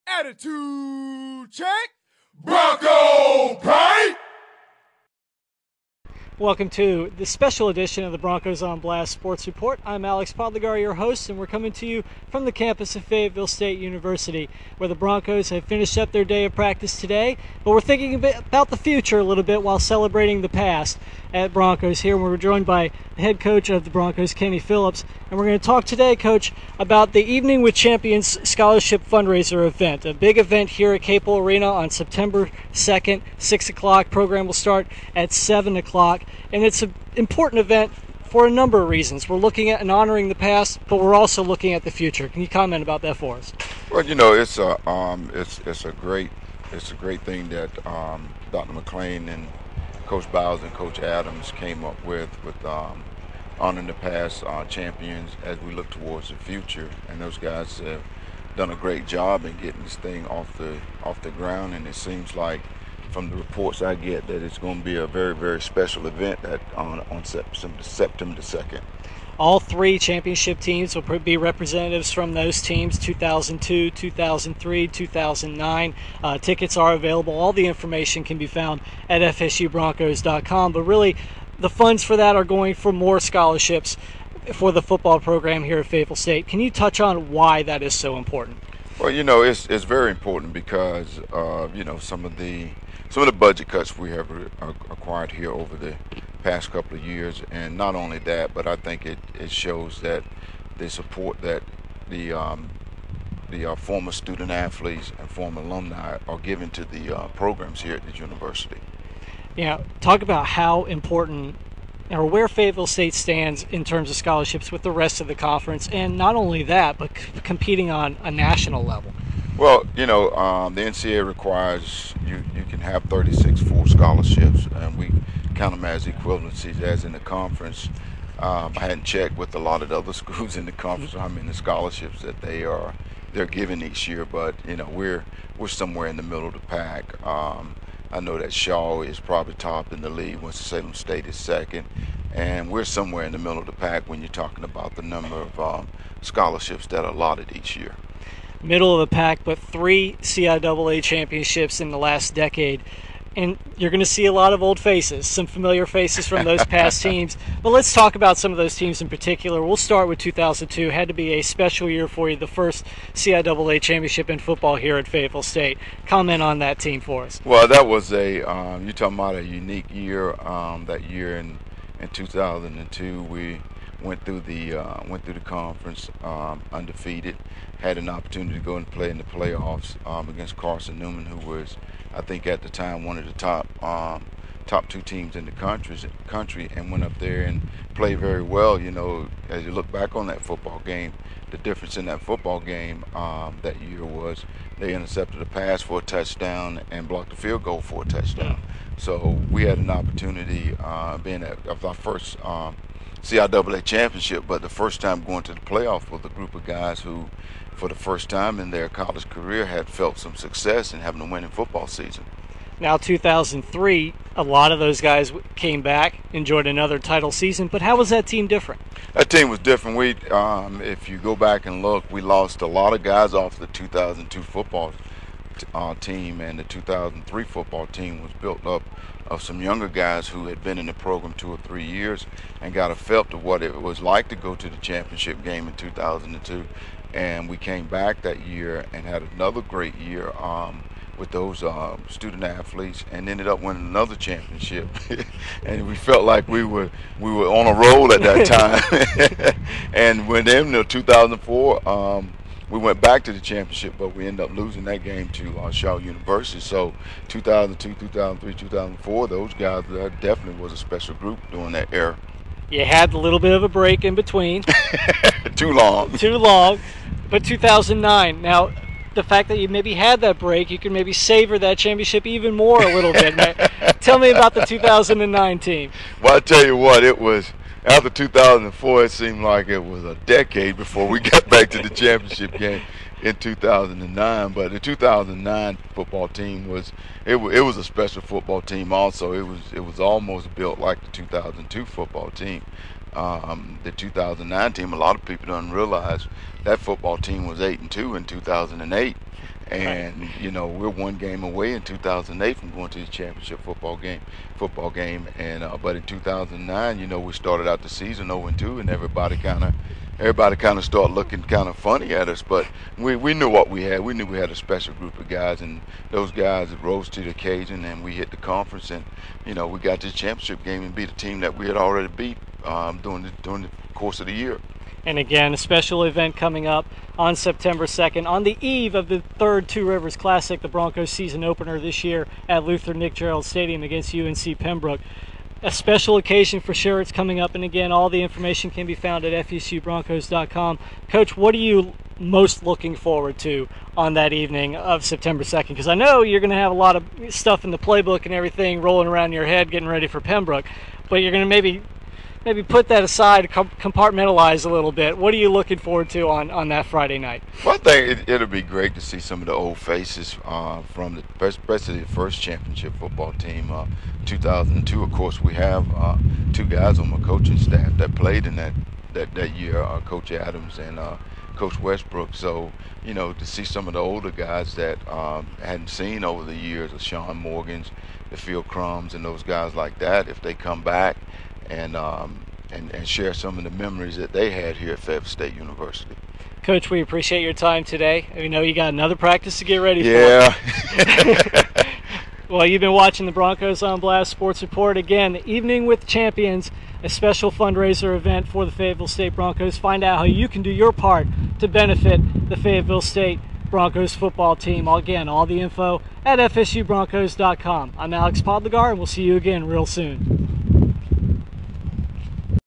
Attitude check. Bronco Pride. Welcome to the special edition of the Broncos on Blast Sports Report. I'm Alex Podlegar, your host, and we're coming to you from the campus of Fayetteville State University, where the Broncos have finished up their day of practice today, but we're thinking a bit about the future a little bit while celebrating the past at Broncos here. We're joined by the head coach of the Broncos, Kenny Phillips, and we're going to talk today, Coach, about the Evening with Champions Scholarship Fundraiser event, a big event here at Capel Arena on September 2nd, 6 o'clock. Program will start at 7 o'clock. And it's an important event for a number of reasons. We're looking at and honoring the past, but we're also looking at the future. Can you comment about that for us? Well, you know, it's a great thing that Dr. McClain and Coach Bowles and Coach Adams came up with honoring the past champions as we look towards the future. And those guys have done a great job in getting this thing off the ground. And it seems like, from the reports I get, that it's going to be a very, very special event on September 2nd. All three championship teams will be representatives from those teams, 2002, 2003, 2009. Tickets are available. All the information can be found at fsubroncos.com. But really, the funds for that are going for more scholarships for the football program here at Fayetteville State. Can you touch on why that is so important? Well, you know, it's very important because some of the budget cuts we have acquired here over the past couple of years, and not only that, but I think it shows that the support that the former student athletes and former alumni are giving to the programs here at the university. Yeah, talk about how important or where Fayetteville State stands in terms of scholarships with the rest of the conference, and not only that, but competing on a national level. Well, you know, the NCAA requires you can have 36 full scholarships, and we count them as equivalencies as in the conference. I hadn't checked with a lot of the other schools in the conference how many scholarships that they're giving each year, but you know, we're somewhere in the middle of the pack. I know that Shaw is probably top in the league. Winston-Salem State is second, and we're somewhere in the middle of the pack when you're talking about the number of scholarships that are allotted each year. Middle of the pack, but 3 CIAA championships in the last decade. And you're going to see a lot of old faces, some familiar faces from those past teams. But let's talk about some of those teams in particular. We'll start with 2002. Had to be a special year for you, the first CIAA championship in football here at Fayetteville State. Comment on that team for us. Well, that was you're talking about a unique year. That year in 2002, we went through the conference undefeated. Had an opportunity to go and play in the playoffs against Carson Newman, who was, I think at the time, one of the top two teams in the country, and went up there and played very well. You know, as you look back on that football game, the difference in that football game that year was they intercepted a pass for a touchdown and blocked a field goal for a touchdown. So we had an opportunity being of our first CIAA championship, but the first time going to the playoff with a group of guys who, for the first time in their college career, had felt some success in having a winning football season. Now 2003, a lot of those guys came back, enjoyed another title season, but how was that team different? That team was different. If you go back and look, we lost a lot of guys off the 2002 football team, and the 2003 football team was built up of some younger guys who had been in the program 2 or 3 years and got a felt of what it was like to go to the championship game in 2002. And we came back that year and had another great year with those student athletes, and ended up winning another championship. And we felt like we were on a roll at that time. And when in 2004, we went back to the championship, but we ended up losing that game to Shaw University. So 2002, 2003, 2004, those guys definitely was a special group during that era. You had a little bit of a break in between. Too long. But 2009, now the fact that you maybe had that break, you can maybe savor that championship even more a little bit. Tell me about the 2009 team. Well, I tell you what, it was, after 2004, it seemed like it was a decade before we got back to the championship game in 2009. But the 2009 football team was a special football team also. It was almost built like the 2002 football team. The 2009 team, a lot of people don't realize that football team was 8-2 in 2008, And you know, we're one game away in 2008 from going to the championship football game. And but in 2009, you know, we started out the season 0-2, and everybody kind of started looking kind of funny at us. But we knew what we had. We knew we had a special group of guys, and those guys rose to the occasion. And we hit the conference, and you know, we got to the championship game and beat a team that we had already beat during the course of the year. And again, a special event coming up on September 2nd, on the eve of the third Two Rivers Classic, the Broncos season opener this year at Luther Nick Gerald Stadium against UNC Pembroke. A special occasion for sure. It's coming up, and again, all the information can be found at FSUBroncos.com. Coach, what are you most looking forward to on that evening of September 2nd? Because I know you're going to have a lot of stuff in the playbook and everything rolling around your head getting ready for Pembroke, but you're going to maybe put that aside, compartmentalize a little bit. What are you looking forward to on that Friday night? Well, I think it'll be great to see some of the old faces from especially the first championship football team, 2002. Of course, we have two guys on my coaching staff that played in that year, Coach Adams and Coach Westbrook. So, you know, to see some of the older guys that hadn't seen over the years, the Sean Morgans, the Phil Crumbs, and those guys like that, if they come back and share some of the memories that they had here at Fayetteville State University. Coach, we appreciate your time today. We know you got another practice to get ready for. Yeah. Well, you've been watching the Broncos on Blast Sports Report. Again, the Evening with Champions, a special fundraiser event for the Fayetteville State Broncos. Find out how you can do your part to benefit the Fayetteville State Broncos football team. Again, all the info at FSUBroncos.com. I'm Alex Podlegar, and we'll see you again real soon.